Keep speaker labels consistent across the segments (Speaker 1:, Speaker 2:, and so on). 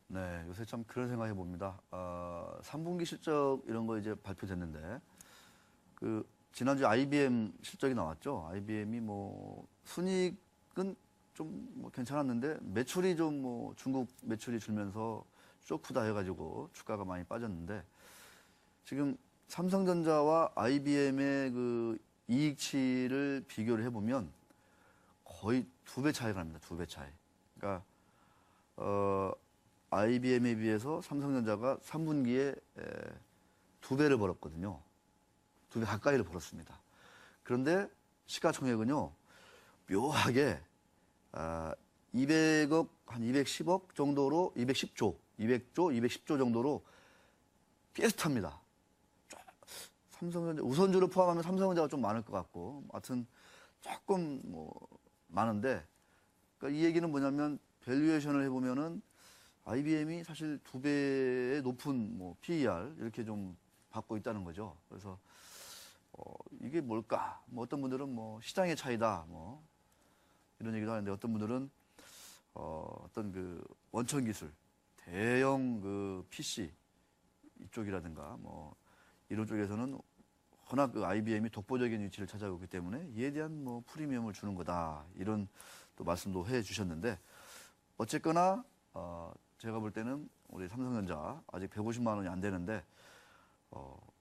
Speaker 1: 네, 요새 참 그런 생각해 봅니다. 3분기 실적 이런 거 이제 발표됐는데, 지난주 IBM 실적이 나왔죠. IBM이 뭐, 순이익은 좀 뭐 괜찮았는데, 매출이 좀 뭐, 중국 매출이 줄면서 쇼크다 해가지고 주가가 많이 빠졌는데, 지금 삼성전자와 IBM의 그 이익치를 비교를 해보면 거의 2배 차이가 납니다. 2배 차이. 그러니까, IBM에 비해서 삼성전자가 3분기에 2배를 벌었거든요. 2배 가까이를 벌었습니다. 그런데 시가총액은요, 묘하게 200억, 한 210억 정도로 210조, 210조 정도로 비슷합니다. 삼성전자, 우선주를 포함하면 삼성전자가 좀 많을 것 같고, 하여튼 조금 뭐 많은데, 그러니까 이 얘기는 뭐냐면 밸류에이션을 해보면은 IBM이 사실 2배의 높은 뭐 PER 이렇게 좀 받고 있다는 거죠. 그래서 이게 뭘까? 뭐 어떤 분들은 뭐 시장의 차이다, 뭐 이런 얘기도 하는데 어떤 분들은 어떤 그 원천 기술, 대형 그 PC 이쪽이라든가 뭐 이런 쪽에서는 워낙 그 IBM이 독보적인 위치를 찾아오기 때문에 이에 대한 뭐 프리미엄을 주는 거다 이런 또 말씀도 해주셨는데 어쨌거나 제가 볼 때는 우리 삼성전자 아직 150만 원이 안 되는데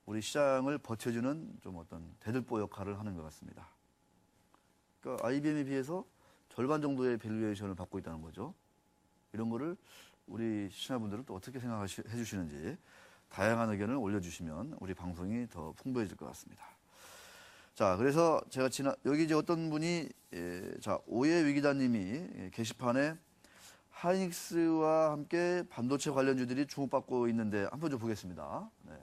Speaker 1: 우리 시장을 버텨주는 좀 어떤 대들보 역할을 하는 것 같습니다. 그러니까 IBM에 비해서 절반 정도의 밸류에이션을 받고 있다는 거죠. 이런 거를 우리 시청자분들은 또 어떻게 생각해 주시는지 다양한 의견을 올려주시면 우리 방송이 더 풍부해질 것 같습니다. 자, 그래서 제가 여기 이제 어떤 분이 자, 오해 위기자님이 게시판에 하이닉스와 함께 반도체 관련주들이 주목받고 있는데 한번 좀 보겠습니다. 네.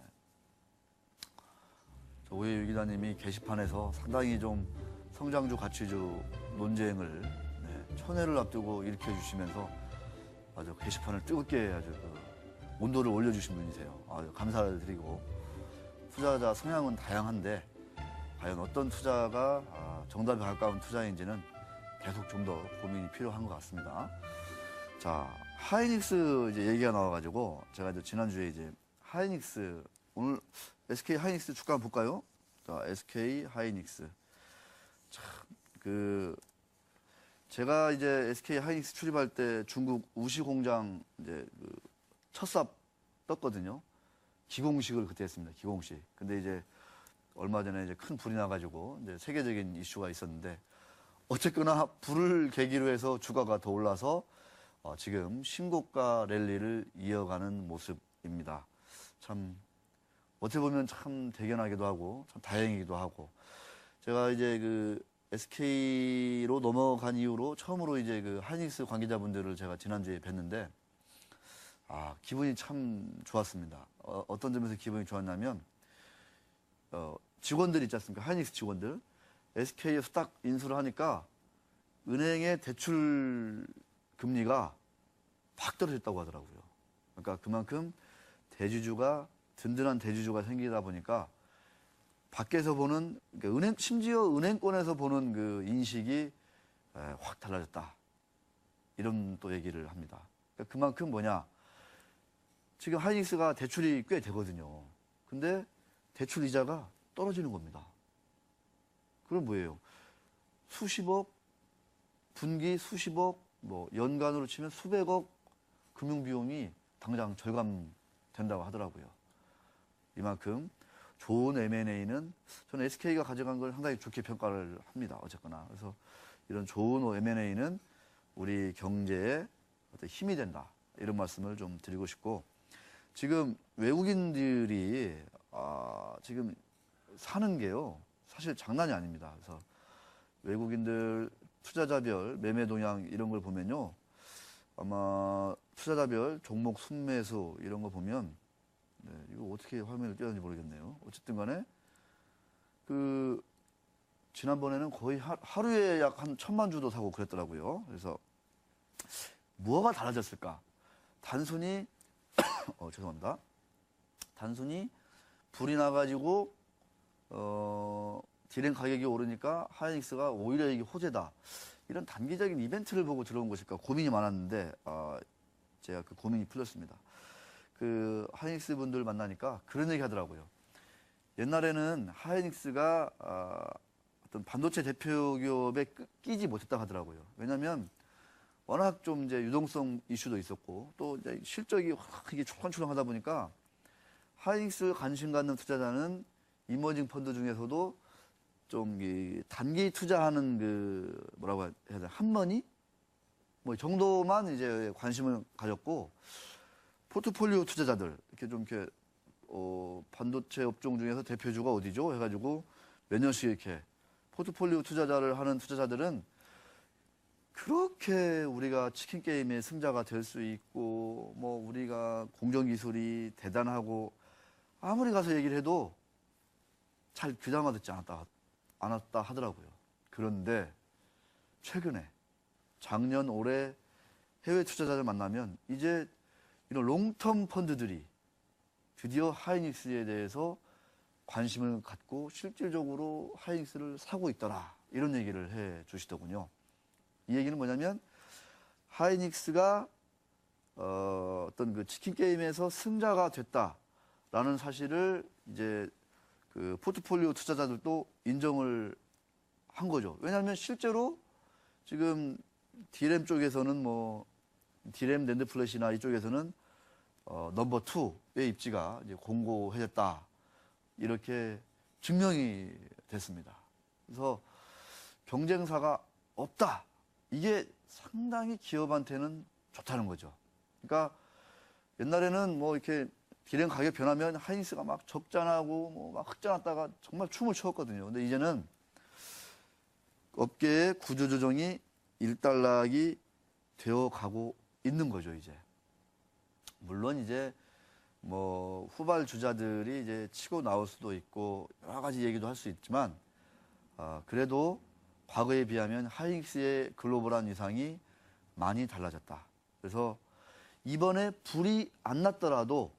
Speaker 1: 오해 위기자님이 게시판에서 상당히 좀 성장주 가치주 논쟁을 천회를 앞두고 일으켜 주시면서 아주 게시판을 뜨겁게 아주 온도를 올려주신 분이세요. 아주 감사를 드리고 투자자 성향은 다양한데 과연 어떤 투자가 정답에 가까운 투자인지는 계속 좀 더 고민이 필요한 것 같습니다. 자, 하이닉스 이제 얘기가 나와가지고 제가 이제 지난주에 이제 하이닉스 오늘 SK 하이닉스 주가 한번 볼까요? 자, SK 하이닉스. 참, 제가 이제 SK 하이닉스 출입할 때 중국 우시 공장 이제 첫 삽 떴거든요. 기공식을 그때 했습니다. 기공식. 근데 이제 얼마 전에 이제 큰 불이 나가지고 이제 세계적인 이슈가 있었는데 어쨌거나 불을 계기로 해서 주가가 더 올라서 지금 신고가 랠리를 이어가는 모습입니다. 참 어떻게 보면 참 대견하기도 하고 참 다행이기도 하고 제가 이제 SK로 넘어간 이후로 처음으로 이제 하이닉스 관계자분들을 제가 지난주에 뵀는데 기분이 참 좋았습니다. 어떤 점에서 기분이 좋았냐면 직원들 있지 않습니까? 하이닉스 직원들 SK에서 딱 인수를 하니까 은행의 대출 금리가 확 떨어졌다고 하더라고요. 그러니까 그만큼 든든한 대주주가 생기다 보니까 밖에서 보는, 그러니까 심지어 은행권에서 보는 그 인식이 확 달라졌다. 이런 또 얘기를 합니다. 그러니까 그만큼 뭐냐. 지금 하이닉스가 대출이 꽤 되거든요. 근데 대출 이자가 떨어지는 겁니다. 그럼 뭐예요? 수십억, 분기 수십억, 뭐 연간으로 치면 수백억 금융비용이 당장 절감된다고 하더라고요. 이만큼 좋은 M&A는 저는 SK가 가져간 걸 상당히 좋게 평가를 합니다. 어쨌거나. 그래서 이런 좋은 M&A는 우리 경제에 어떤 힘이 된다. 이런 말씀을 좀 드리고 싶고 지금 외국인들이 지금 사는 게요. 사실 장난이 아닙니다. 그래서 외국인들 투자자별 매매 동향 이런 걸 보면요. 아마 투자자별 종목 순매수 이런 거 보면 이거 어떻게 화면을 띄웠는지 모르겠네요. 어쨌든 간에 지난번에는 거의 하루에 약 한 1,000만 주도 사고 그랬더라고요. 그래서 뭐가 달라졌을까? 단순히 죄송합니다. 단순히 불이 나가지고 디램 가격이 오르니까 하이닉스가 오히려 이게 호재다. 이런 단기적인 이벤트를 보고 들어온 것일까 고민이 많았는데 제가 그 고민이 풀렸습니다. 그 하이닉스 분들 만나니까 그런 얘기 하더라고요. 옛날에는 하이닉스가 어떤 반도체 대표 기업에 끼지 못했다 하더라고요. 왜냐하면 워낙 좀 이제 유동성 이슈도 있었고 또 이제 실적이 확 이게 출렁출렁하다 보니까 하이닉스 관심 갖는 투자자는 이머징 펀드 중에서도 좀 이 단기 투자하는 그 뭐라고 해야 되나 한머니 뭐 정도만 이제 관심을 가졌고 포트폴리오 투자자들 이렇게 좀 이렇게 반도체 업종 중에서 대표주가 어디죠? 해가지고 몇 년씩 이렇게 포트폴리오 투자자를 하는 투자자들은 그렇게 우리가 치킨 게임의 승자가 될 수 있고 뭐 우리가 공정 기술이 대단하고 아무리 가서 얘기를 해도 잘 귀담아 듣지 않았다 하더라고요. 그런데 최근에 작년 올해 해외 투자자를 만나면 이제 이런 롱텀 펀드들이 드디어 하이닉스에 대해서 관심을 갖고 실질적으로 하이닉스를 사고 있더라 이런 얘기를 해 주시더군요. 이 얘기는 뭐냐면 하이닉스가 어떤 그 치킨 게임에서 승자가 됐다라는 사실을 이제 그 포트폴리오 투자자들도 인정을 한 거죠. 왜냐하면 실제로 지금 D램 쪽에서는 뭐 D램 낸드 플래시나 이쪽에서는 넘버 2의 입지가 이제 공고해졌다 이렇게 증명이 됐습니다. 그래서 경쟁사가 없다. 이게 상당히 기업한테는 좋다는 거죠. 그러니까 옛날에는 뭐 이렇게 D램 가격 변하면 하이닉스가 막 적자나고 뭐 막 흑자났다가 정말 춤을 췄거든요. 근데 이제는 업계의 구조조정이 일단락이 되어 가고 있는 거죠, 이제. 물론 이제 뭐 후발 주자들이 이제 치고 나올 수도 있고 여러 가지 얘기도 할 수 있지만 그래도 과거에 비하면 하이닉스의 글로벌한 위상이 많이 달라졌다. 그래서 이번에 불이 안 났더라도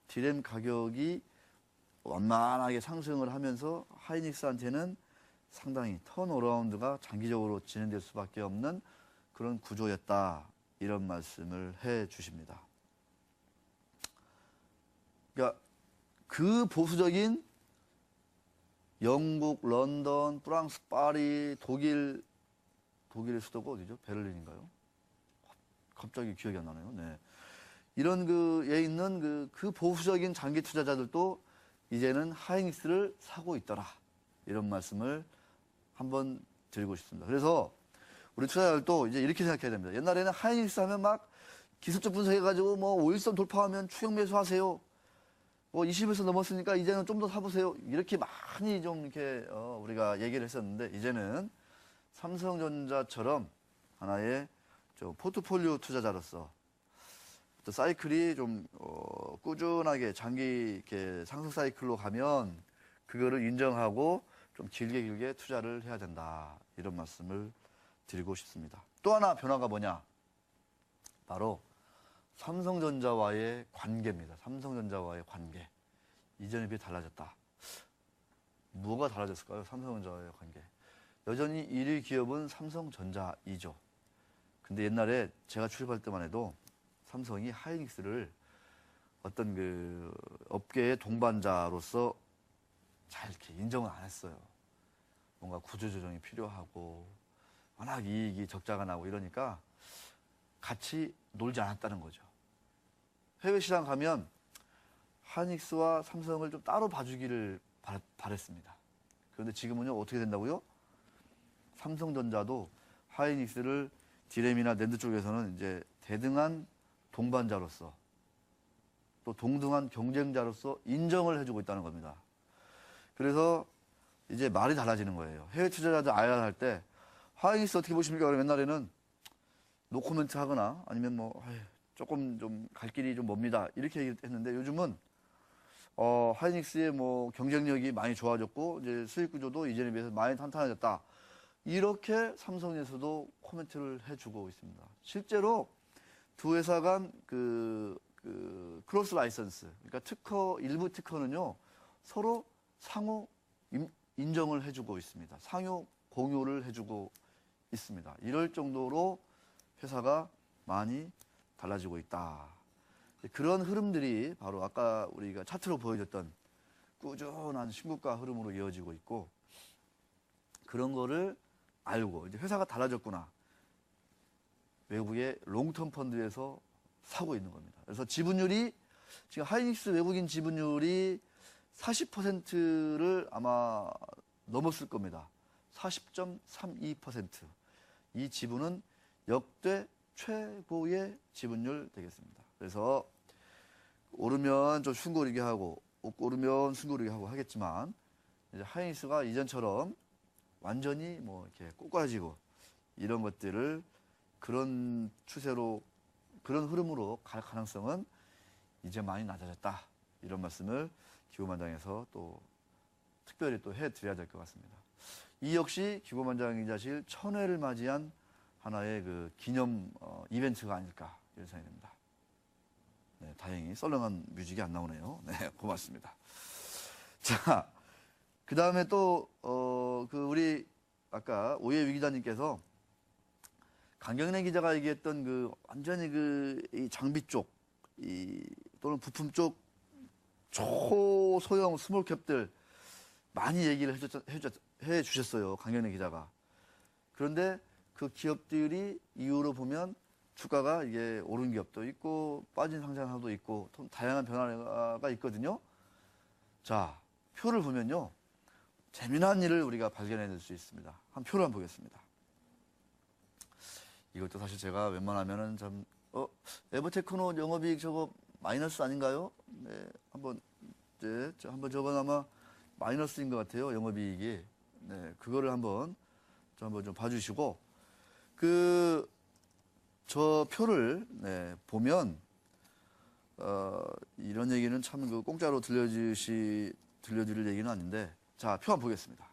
Speaker 1: D램 가격이 완만하게 상승을 하면서 하이닉스한테는 상당히 턴어라운드가 장기적으로 진행될 수밖에 없는 그런 구조였다. 이런 말씀을 해 주십니다. 그러니까 그 보수적인 영국, 런던, 프랑스, 파리, 독일의 수도가 어디죠? 베를린인가요? 갑자기 기억이 안 나네요. 네. 이런 그에 있는 그 보수적인 장기 투자자들도 이제는 하이닉스를 사고 있더라. 이런 말씀을 한번 드리고 싶습니다. 그래서 우리 투자자들도 이제 이렇게 생각해야 됩니다. 옛날에는 하이닉스 하면 막 기술적 분석해가지고 뭐 5일선 돌파하면 추격 매수하세요. 뭐 20일선 넘었으니까 이제는 좀 더 사보세요. 이렇게 많이 좀 이렇게 우리가 얘기를 했었는데 이제는 삼성전자처럼 하나의 좀 포트폴리오 투자자로서 또 사이클이 좀 꾸준하게 장기 이렇게 상승 사이클로 가면 그거를 인정하고 좀 길게 투자를 해야 된다. 이런 말씀을 드리고 싶습니다. 또 하나 변화가 뭐냐? 바로 삼성전자와의 관계입니다. 삼성전자와의 관계. 이전에 비해 달라졌다. 뭐가 달라졌을까요? 삼성전자와의 관계. 여전히 1위 기업은 삼성전자이죠. 근데 옛날에 제가 출입할 때만 해도 삼성이 하이닉스를 어떤 그 업계의 동반자로서 잘 이렇게 인정을 안 했어요. 뭔가 구조조정이 필요하고 워낙 이익이 적자가 나고 이러니까 같이 놀지 않았다는 거죠. 해외 시장 가면 하이닉스와 삼성을 좀 따로 봐주기를 바랬습니다. 그런데 지금은요 어떻게 된다고요? 삼성전자도 하이닉스를 D램이나 낸드 쪽에서는 이제 대등한 동반자로서 또 동등한 경쟁자로서 인정을 해주고 있다는 겁니다. 그래서 이제 말이 달라지는 거예요. 해외 투자자들 IR 할 때 하이닉스 어떻게 보십니까? 그러면 옛날에는 노코멘트 하거나 아니면 뭐 조금 좀 갈 길이 좀 멉니다. 이렇게 얘기했는데 요즘은 하이닉스의 뭐 경쟁력이 많이 좋아졌고 이제 수익 구조도 이전에 비해서 많이 탄탄해졌다. 이렇게 삼성에서도 코멘트를 해주고 있습니다. 실제로 두 회사 간 크로스 라이선스, 그러니까 일부 특허는요 서로 상호 인정을 해주고 있습니다. 상호 공유를 해주고 있습니다. 이럴 정도로 회사가 많이 달라지고 있다. 그런 흐름들이 바로 아까 우리가 차트로 보여줬던 꾸준한 신고가 흐름으로 이어지고 있고, 그런 거를 알고 이제 회사가 달라졌구나. 외국의 롱텀 펀드에서 사고 있는 겁니다. 그래서 지분율이 지금 하이닉스 외국인 지분율이 40%를 아마 넘었을 겁니다. 40.32%. 이 지분은 역대 최고의 지분율 되겠습니다. 그래서 오르면 좀 숨고르게 하고, 오르면 숨고르게 하고 하겠지만, 이제 하이닉스가 이전처럼 완전히 뭐 이렇게 꼬꾸라지고 이런 것들을 그런 추세로, 그런 흐름으로 갈 가능성은 이제 많이 낮아졌다. 이런 말씀을 기고만장에서 또 특별히 또 해드려야 될 것 같습니다. 이 역시 기고만장이자실 1000회를 맞이한 하나의 그 기념 이벤트가 아닐까 이런 생각이 듭니다. 네, 다행히 썰렁한 뮤직이 안 나오네요. 네, 고맙습니다. 자, 그 다음에 또, 우리 아까 오해 위기자님께서 강경래 기자가 얘기했던 그 완전히 이 장비 쪽, 또는 부품 쪽 초소형 스몰캡들 많이 얘기를 해 주셨어요. 강경래 기자가. 그런데 그 기업들이 이후로 보면 주가가 이게 오른 기업도 있고 빠진 상장사도 있고 다양한 변화가 있거든요. 자, 표를 보면요. 재미난 일을 우리가 발견해낼 수 있습니다. 한 표를 한번 보겠습니다. 이것도 사실 제가 웬만하면은 좀, 에버테크노 영업이익 저거 마이너스 아닌가요? 네, 한번 저건 아마 마이너스인 것 같아요. 영업이익이. 네, 그거를 한번 좀 봐주시고, 저 표를, 네, 보면, 이런 얘기는 참 공짜로 들려드릴 얘기는 아닌데, 자, 표 한번 보겠습니다.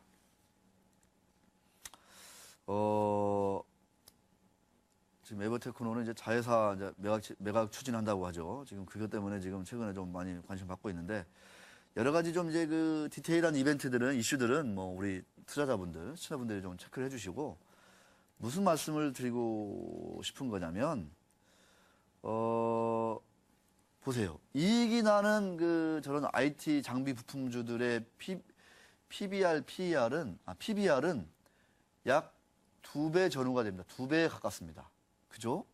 Speaker 1: 지금 에버테크노는 이제 자회사 이제 매각 추진한다고 하죠. 지금 그것 때문에 지금 최근에 좀 많이 관심 받고 있는데, 여러 가지 좀 이제 그 디테일한 이슈들은 뭐 우리 투자자분들, 시청자분들이 좀 체크를 해주시고, 무슨 말씀을 드리고 싶은 거냐면, 보세요. 이익이 나는 저런 IT 장비 부품주들의 PBR, PBR은 약 2배 전후가 됩니다. 2배에 가깝습니다. 그죠?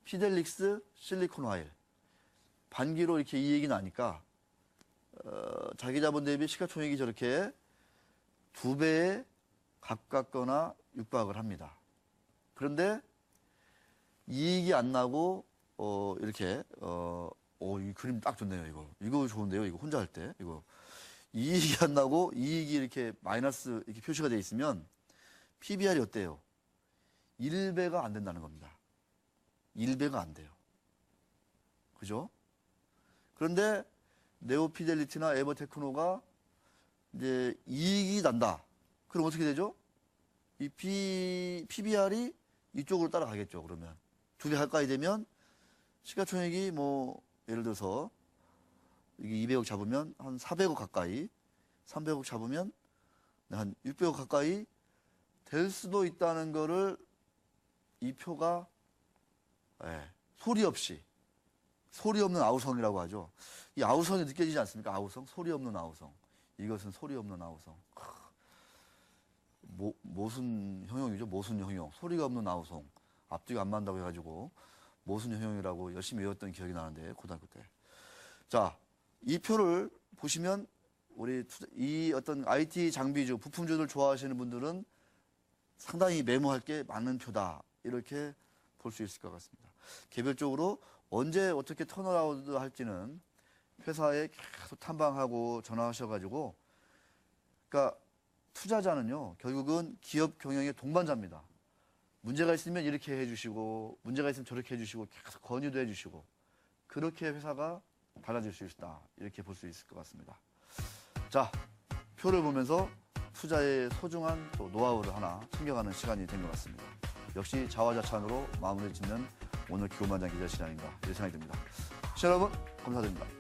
Speaker 1: 피델릭스, 실리콘와일. 반기로 이렇게 이익이 나니까, 자기 자본 대비 시가총액이 저렇게 2배에 가깝거나 육박을 합니다. 그런데 이익이 안 나고, 이렇게, 이 그림 딱 좋네요, 이거 좋은데요, 이거 혼자 할 때, 이거. 이익이 안 나고, 이익이 이렇게 마이너스, 이렇게 표시가 되어 있으면, PBR이 어때요? 1배가 안 된다는 겁니다. 1배가 안 돼요. 그죠? 그런데, 네오피델리티나 에버테크노가 이제 이익이 난다. 그럼 어떻게 되죠? 이 PBR이 이쪽으로 따라가겠죠, 그러면. 2배 가까이 되면 시가총액이 뭐, 예를 들어서 이게 200억 잡으면 한 400억 가까이, 300억 잡으면 한 600억 가까이 될 수도 있다는 거를 이 표가, 소리 없는 아우성이라고 하죠. 이 아우성이 느껴지지 않습니까? 아우성? 소리 없는 아우성. 이것은 소리 없는 아우성. 모순 형용이죠. 모순 형용. 소리가 없는 아우성. 앞뒤가 안 맞는다고 해가지고 모순 형용이라고 열심히 외웠던 기억이 나는데, 고등학교 때. 자, 이 표를 보시면 이 어떤 IT 장비주, 부품주를 좋아하시는 분들은 상당히 메모할 게 많은 표다. 이렇게 볼 수 있을 것 같습니다. 개별적으로 언제 어떻게 턴어라운드 할지는 회사에 계속 탐방하고 전화하셔가지고, 그러니까 투자자는요, 결국은 기업 경영의 동반자입니다. 문제가 있으면 이렇게 해주시고, 문제가 있으면 저렇게 해주시고, 계속 건의도 해주시고, 그렇게 회사가 달라질 수 있다. 이렇게 볼 수 있을 것 같습니다. 자, 표를 보면서 투자의 소중한 또 노하우를 하나 챙겨가는 시간이 된 것 같습니다. 역시 자화자찬으로 마무리 짓는 오늘 기고만장 기자 시간인가 이런 생각이 듭니다. 시청자 여러분, 감사드립니다.